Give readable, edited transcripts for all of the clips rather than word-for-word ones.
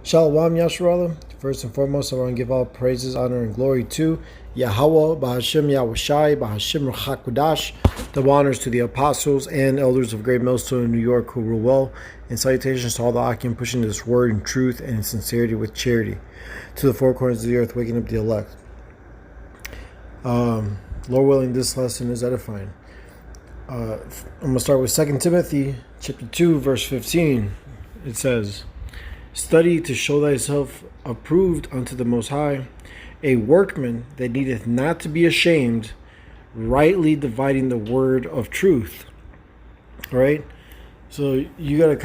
Shalom Yasharallah. First and foremost, I want to give all praises, honor, and glory to Yahweh, Bahashim Yahushai, Bahashim Rachakudash. Double honors to the apostles and elders of Great Millstone in New York who rule well, and salutations to all the Akim pushing this word in truth and in sincerity with charity to the four corners of the earth, waking up the elect. Lord willing, this lesson is edifying. I'm going to start with 2 Timothy chapter 2, verse 15. It says, "Study to show thyself approved unto the Most High, a workman that needeth not to be ashamed, rightly dividing the word of truth." All right? So you got to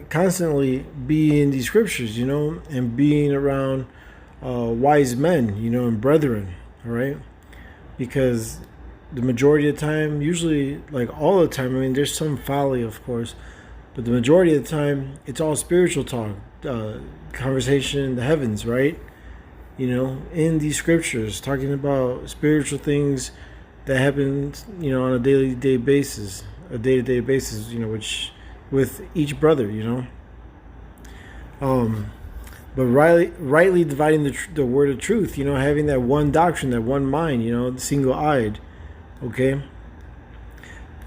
constantly be in these scriptures, and being around wise men, and brethren, all right? Because the majority of the time, usually like all the time, there's some folly, of course, but the majority of the time, it's all spiritual talk, conversation in the heavens, right? In these scriptures, talking about spiritual things that happen, on a day-to-day basis, which with each brother, but rightly dividing the word of truth, having that one doctrine, that one mind, single-eyed, okay?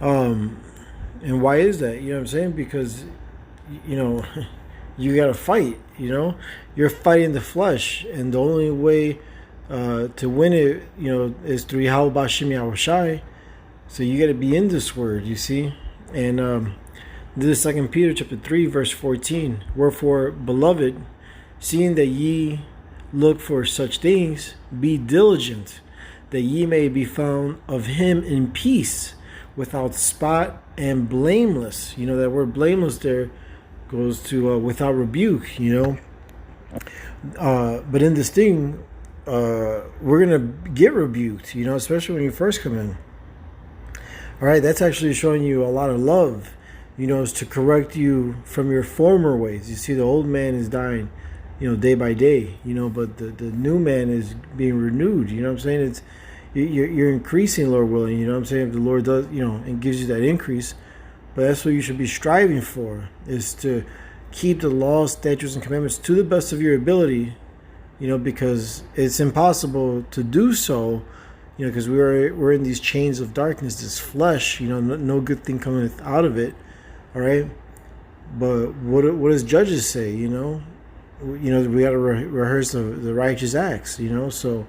And why is that? You know what I'm saying? Because, you got to fight, You're fighting the flesh, and the only way to win it, is through Yahweh Bashim Yahushai. So you got to be in this word, you see? And this is 2 Peter chapter 3, verse 14. "Wherefore, beloved, seeing that ye look for such things, be diligent, that ye may be found of him in peace, without spot and blameless." That word blameless there goes to without rebuke, But in this thing, we're going to get rebuked, especially when you first come in. All right, that's actually showing you a lot of love, is to correct you from your former ways. You see, the old man is dying, day by day, but the new man is being renewed. You know what I'm saying? It's you're increasing, Lord willing. You know what I'm saying? If the Lord does, and gives you that increase. But that's what you should be striving for, is to keep the laws, statutes, and commandments to the best of your ability, because it's impossible to do so, because we're in these chains of darkness, this flesh, no good thing coming out of it, all right? But what does Judges say, we got to rehearse the righteous acts, so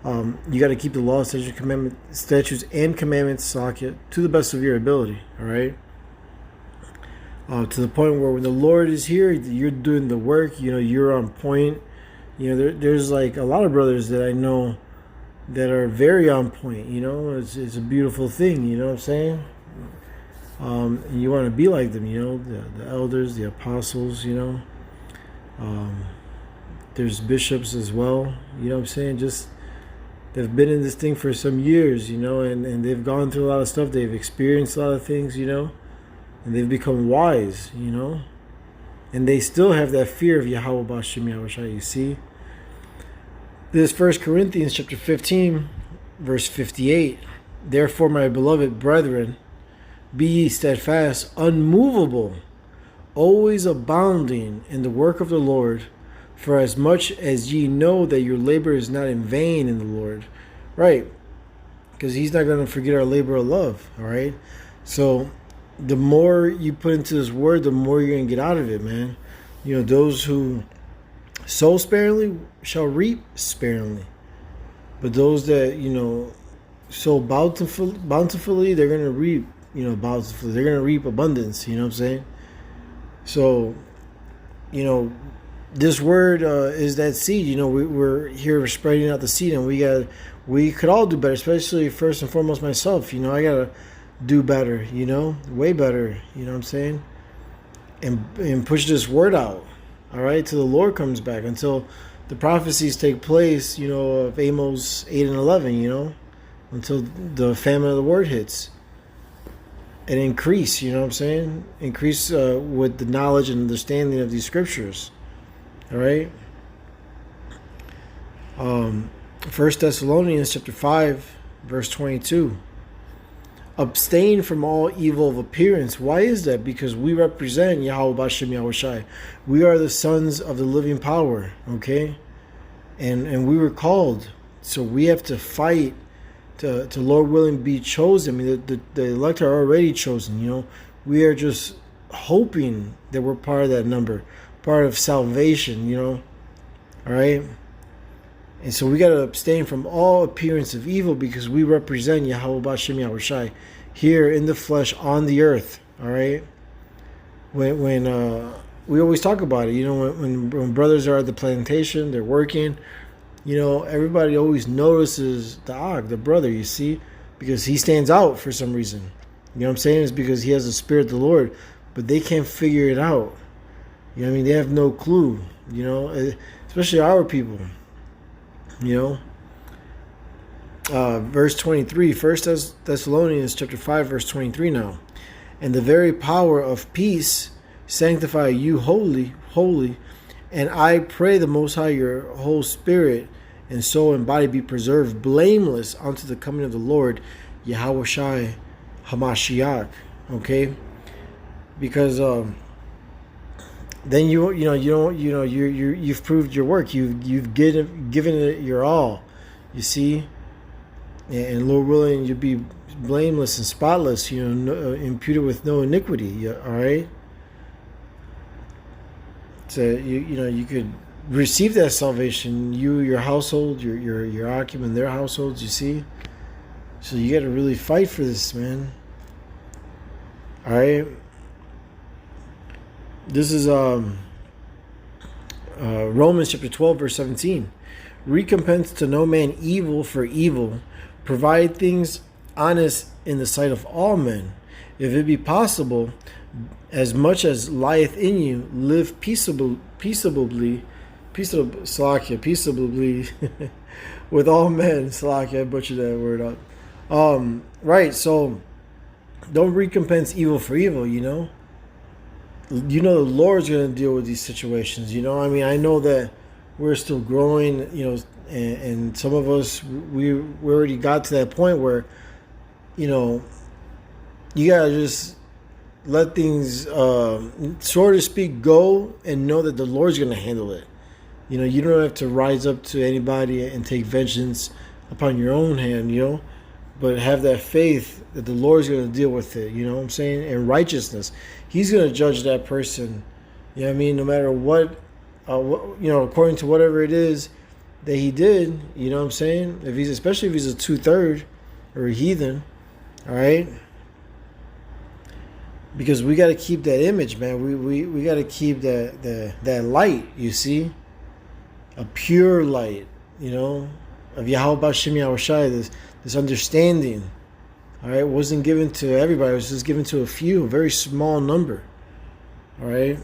you got to keep the laws, statutes, and commandments to the best of your ability, all right? To the point where when the Lord is here, you're doing the work, you're on point. There's like a lot of brothers that I know that are very on point, it's a beautiful thing, you know what I'm saying? And you want to be like them, the elders, the apostles, there's bishops as well, you know what I'm saying? Just, they've been in this thing for some years, and they've gone through a lot of stuff, they've experienced a lot of things, and they've become wise, and they still have that fear of Yahweh Bashim Yahushai, you see? This 1 Corinthians chapter 15, verse 58. "Therefore, my beloved brethren, be ye steadfast, unmovable, always abounding in the work of the Lord, for as much as ye know that your labor is not in vain in the Lord." Right? Because he's not going to forget our labor of love, all right? So the more you put into this word, the more you're going to get out of it, man. Those who sow sparingly shall reap sparingly. But those that, sow bountifully, they're going to reap, bountifully. They're going to reap abundance, you know what I'm saying? So, this word is that seed. We're here spreading out the seed, and we could all do better, especially first and foremost myself. I got to do better, way better, you know what I'm saying? And push this word out, all right, till the Lord comes back, until the prophecies take place, of Amos 8 and 11, until the famine of the word hits. And increase, you know what I'm saying? Increase with the knowledge and understanding of these scriptures, all right? 1 Thessalonians chapter 5, verse 22. abstain from all evil of appearance. Why is that? Because we represent Yahweh Bashem Yahushai. We are the sons of the living power, okay? And we were called. So we have to fight to Lord willing, be chosen. I mean, the elect are already chosen, you know. We are just hoping that we're part of that number, part of salvation, you know. All right? And so we got to abstain from all appearance of evil because we represent Yahweh Bashem Yahushai here in the flesh on the earth. All right? When we always talk about it, you know, when brothers are at the plantation, they're working, you know, everybody always notices the brother, you see, because he stands out for some reason. You know what I'm saying? It's because he has the Spirit of the Lord, but they can't figure it out. You know what I mean? They have no clue, you know, especially our people. You know, verse 23, 1 Thessalonians chapter 5, verse 23 now. And the very power of peace sanctify you wholly, and I pray the Most High your whole spirit and soul and body be preserved blameless unto the coming of the Lord, Yahweh Shai Hamashiach. Okay? Because then you've proved your work. You've given it your all. You see, and Lord willing, you'll be blameless and spotless. You know, imputed with no iniquity. All right. So you could receive that salvation. You, your household, your occupant, their households. You see. So you got to really fight for this, man. All right. This is Romans chapter 12, verse 17. Recompense to no man evil for evil. Provide things honest in the sight of all men. If it be possible, as much as lieth in you, live peaceably with all men. Slakia, I butchered that word up. Right, so don't recompense evil for evil, you know. You know the Lord's going to deal with these situations, you know. I mean, I know that we're still growing, you know, and some of us, we already got to that point where, you know, you got to just let things, so to speak, go and know that the Lord's going to handle it. You know, you don't have to rise up to anybody and take vengeance upon your own hand, you know, but have that faith that the Lord's going to deal with it, you know what I'm saying? And righteousness. He's going to judge that person, you know what I mean? No matter what, you know, according to whatever it is that he did, you know what I'm saying? Especially if he's a 2/3 or a heathen, all right? Because we got to keep that image, man. We got to keep that light, you see? A pure light, you know, of Yahweh Bashem Yahushai, this understanding. All right, it wasn't given to everybody. It was just given to a few, a very small number. All right.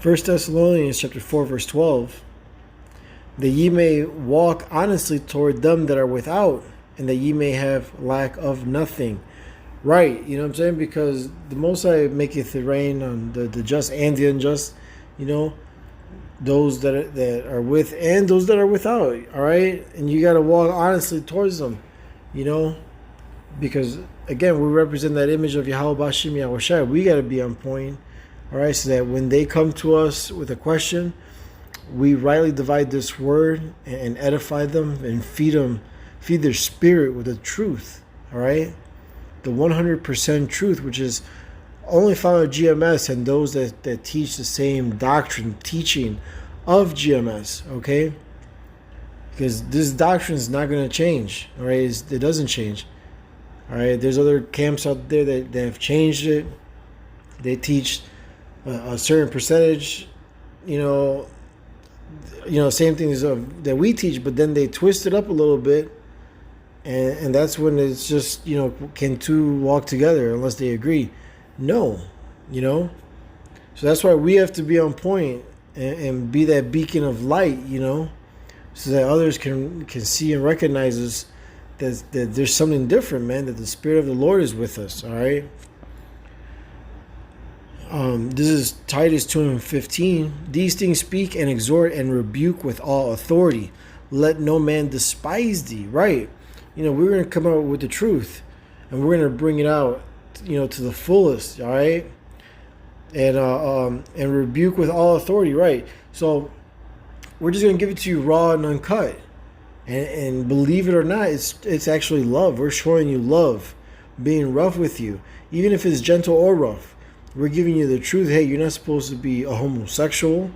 1 Thessalonians chapter 4, verse 12. That ye may walk honestly toward them that are without, and that ye may have lack of nothing. Right, you know what I'm saying? Because the Most High maketh it rain on the just and the unjust, you know, those that are with and those that are without. All right, and you got to walk honestly towards them. You know, because again, we represent that image of Yahweh Bashem Yahushai. We got to be on point, all right, so that when they come to us with a question, we rightly divide this word and edify them and feed their spirit with the truth, all right, the 100% truth, which is only found at GMS and those that teach the same doctrine, teaching of GMS, okay. Because this doctrine is not going to change, all right? It doesn't change, all right? There's other camps out there that have changed it. They teach a certain percentage, you know, same things that we teach, but then they twist it up a little bit, and that's when it's just, you know, can two walk together unless they agree? No, you know? So that's why we have to be on point and be that beacon of light, you know? So that others can see and recognize us that there's something different, man, that the Spirit of the Lord is with us, all right? This is Titus 2:15. These things speak and exhort and rebuke with all authority. Let no man despise thee, right? we're going to come out with the truth, and we're going to bring it out, to the fullest. All right. And rebuke with all authority. Right. So we're just going to give it to you raw and uncut. And believe it or not, it's actually love. We're showing you love, being rough with you, even if it's gentle or rough. We're giving you the truth. Hey, you're not supposed to be a homosexual.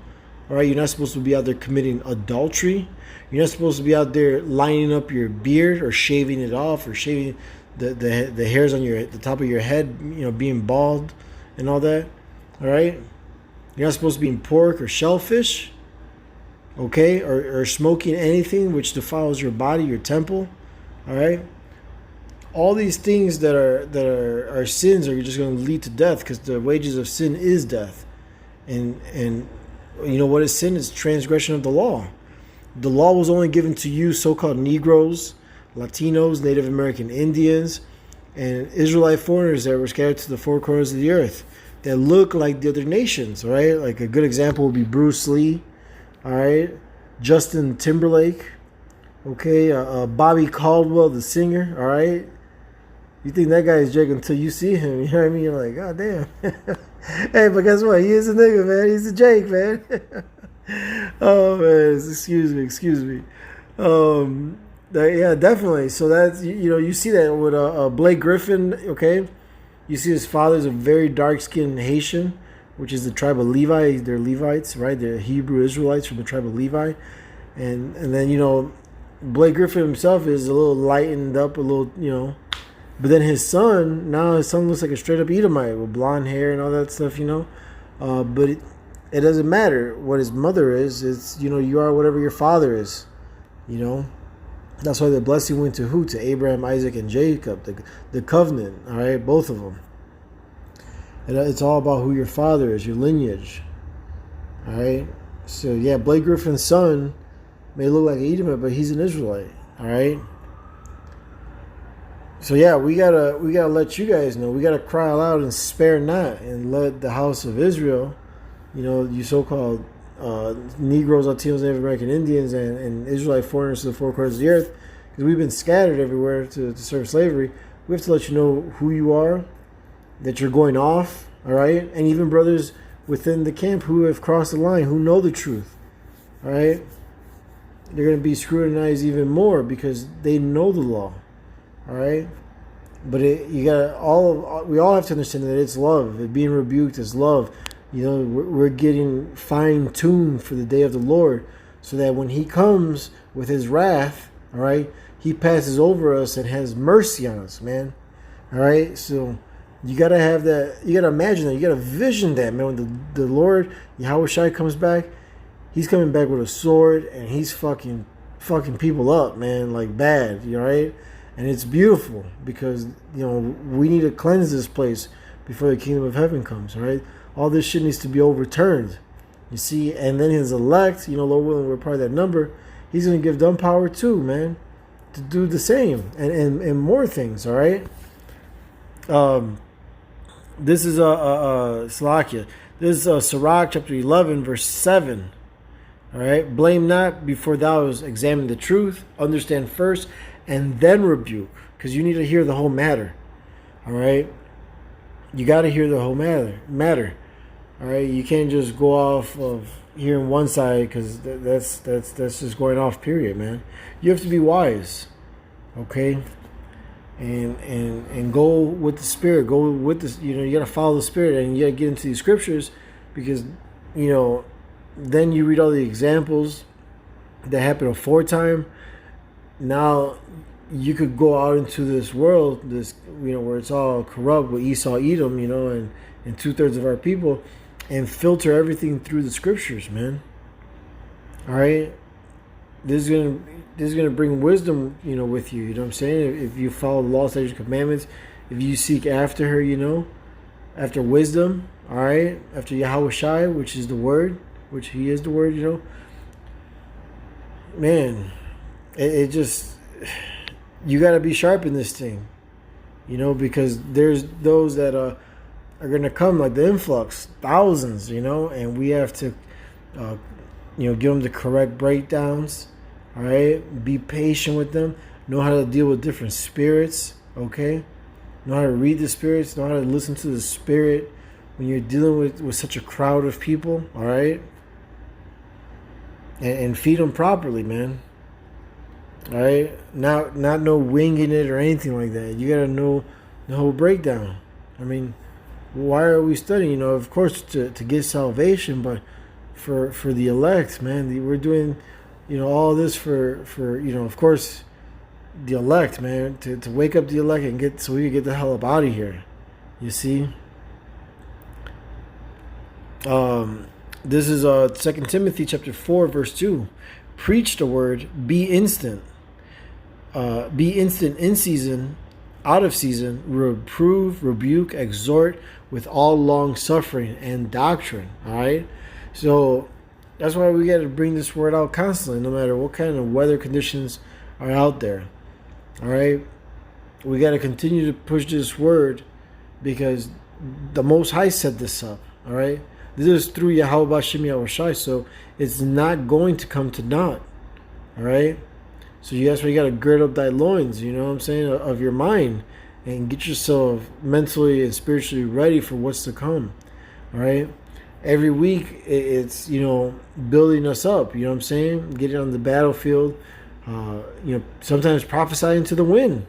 All right, you're not supposed to be out there committing adultery. You're not supposed to be out there lining up your beard or shaving it off or shaving the hairs on the top of your head, being bald and all that. All right, you're not supposed to be eating pork or shellfish. Okay, or smoking anything which defiles your body, your temple. All right, all these things that are sins are just going to lead to death, because the wages of sin is death. And what is sin? It's transgression of the law. The law was only given to you, so-called Negroes, Latinos, Native American Indians, and Israelite foreigners that were scattered to the four corners of the earth that look like the other nations. All right, like a good example would be Bruce Lee. All right, Justin Timberlake, okay, Bobby Caldwell, the singer. All right, you think that guy is Jake until you see him. You know what I mean? You're like, God damn. Hey, but guess what? He is a nigga, man. He's a Jake, man. Oh man, excuse me. Yeah, definitely. So that's you see that with Blake Griffin. Okay, you see his father's a very dark-skinned Haitian, which is the tribe of Levi. They're Levites, right? They're Hebrew Israelites from the tribe of Levi. And then, Blake Griffin himself is a little lightened up, a little, But then his son looks like a straight-up Edomite with blonde hair and all that stuff, But it doesn't matter what his mother is. It's, you are whatever your father is, That's why the blessing went to who? To Abraham, Isaac, and Jacob, the covenant, all right? Both of them. And it's all about who your father is, your lineage. All right? So, yeah, Blake Griffin's son may look like an Edomite, but he's an Israelite. All right? So, yeah, we gotta let you guys know. We got to cry aloud and spare not, and let the house of Israel, you so-called Negroes, Latinos, Native American Indians, and Israelite foreigners to the four corners of the earth, because we've been scattered everywhere to serve slavery. We have to let you know who you are, that you're going off, all right? And even brothers within the camp who have crossed the line, who know the truth, all right? They're going to be scrutinized even more because they know the law, all right? But we all have to understand that it's love. Being rebuked is love. We're getting fine-tuned for the day of the Lord, so that when he comes with his wrath, all right, he passes over us and has mercy on us, man, all right? So you got to have that. You got to imagine that. You got to vision that, man. When the Lord, Yahweh Shai, comes back, he's coming back with a sword, and he's fucking people up, man, like bad, right? And it's beautiful because, we need to cleanse this place before the kingdom of heaven comes, right? All this shit needs to be overturned, you see? And then his elect, Lord willing, we're part of that number, he's going to give them power too, man, to do the same and more things, all right? This is Salakia. This is Sirach chapter 11, verse 7. All right? Blame not before thou examine the truth. Understand first, and then rebuke. Because you need to hear the whole matter. All right? You got to hear the whole matter. All right? You can't just go off of hearing one side, because that's just going off, period, man. You have to be wise. Okay? And go with the Spirit. Go with this. You got to follow the Spirit, and you got to get into these scriptures, because then you read all the examples that happened aforetime. Now you could go out into this world, where it's all corrupt with Esau, Edom, and 2/3 of our people, and filter everything through the scriptures, man. All right, this is gonna bring wisdom, with you. You know what I'm saying? If you follow the law, statutes, and commandments, if you seek after her, after wisdom, all right, after Yahweh Shai, which is the word, which he is the word, man, it just, you got to be sharp in this thing, because there's those that are going to come, like the influx, thousands, and we have to, give them the correct breakdowns. All right, be patient with them. know how to deal with different spirits, okay? Know how to read the spirits, know how to listen to the spirit when you're dealing with such a crowd of people, all right? And feed them properly, man. All right? Not no winging it or anything like that. You got to know the whole breakdown. I mean, why are we studying? You know, of course, to get salvation, but for the elect, man, we're doing, you know, all this for you know, of course, the elect, man, to wake up the elect and get so we can get the hell up out of here. You see. This is 2 Timothy chapter 4 verse 2. Preach the word, be instant. Be instant in season, out of season, reprove, rebuke, exhort with all long suffering and doctrine. All right, so that's why we got to bring this word out constantly, no matter what kind of weather conditions are out there. All right, we got to continue to push this word because the Most High set this up. All right, this is through Yahweh Bashem Yahushai, so it's not going to come to naught. All right. So that's why you got to gird up thy loins, you know what I'm saying, of your mind, and get yourself mentally and spiritually ready for what's to come. All right. Every week it's, you know, building us up, you know what I'm saying, getting on the battlefield, you know, sometimes prophesying to the wind.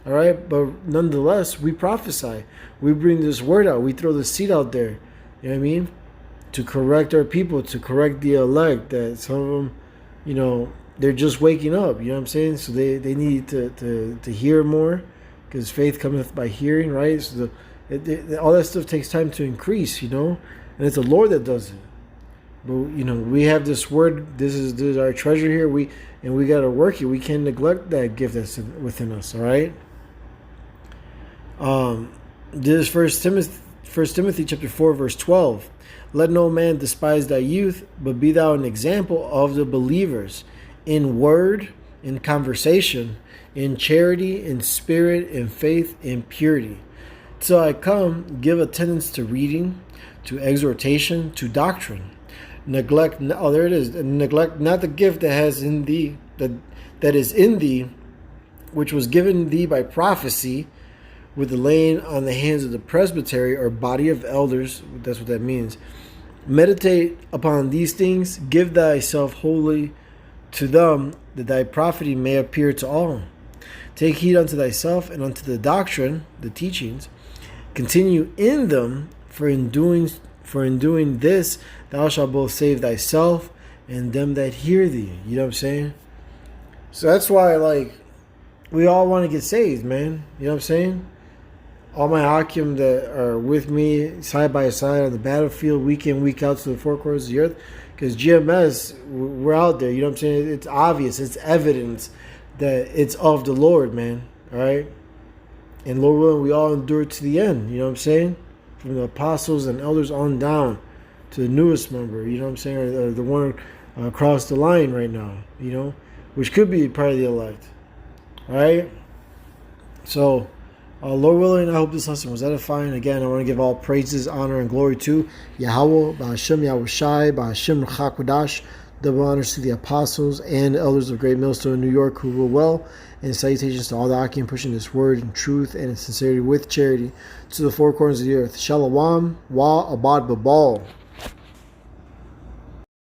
All right. But nonetheless, we prophesy. We bring this word out. We throw the seed out there. You know what I mean? To correct our people, to correct the elect, that some of them, you know, they're just waking up, you know what I'm saying? So they need to hear more, because faith cometh by hearing, right? So all that stuff takes time to increase, you know? And it's the Lord that does it. But, you know, we have this word, this is our treasure here, we got to work it. We can't neglect that gift that's within us, all right? This is 1 Timothy chapter 4, verse 12. Let no man despise thy youth, but be thou an example of the believers, in word, in conversation, in charity, in spirit, in faith, in purity. Till I come, give attendance to reading, to exhortation, to doctrine. Neglect, oh, there it is. Neglect not the gift that has in thee, that is in thee, which was given thee by prophecy, with the laying on the hands of the presbytery or body of elders. That's what that means. Meditate upon these things. Give thyself wholly to them, that thy profiting may appear to all. Take heed unto thyself and unto the doctrine, the teachings. Continue in them, for in doing this thou shalt both save thyself and them that hear thee. You know what I'm saying? So that's why, like, we all want to get saved, man. You know what I'm saying? All my Hakim that are with me side by side on the battlefield, week in, week out, to the four corners of the earth. Because GMS, we're out there, you know what I'm saying? It's obvious, it's evidence that it's of the Lord, man. All right? And Lord willing, we all endure to the end, you know what I'm saying? From the apostles and elders on down to the newest member, you know what I'm saying? Or the one across the line right now, you know? Which could be part of the elect. All right? So, Lord willing, I hope this lesson was edifying. Again, I want to give all praises, honor, and glory to Yahweh, Ba'ashem Yahushai, Ba'ashem Ruchakwadash. Double honors to the apostles and elders of Great Millstone in New York who rule well. And salutations to all the Akim pushing this word in truth and in sincerity with charity to the four corners of the earth. Shalom, Wa Abad Babal.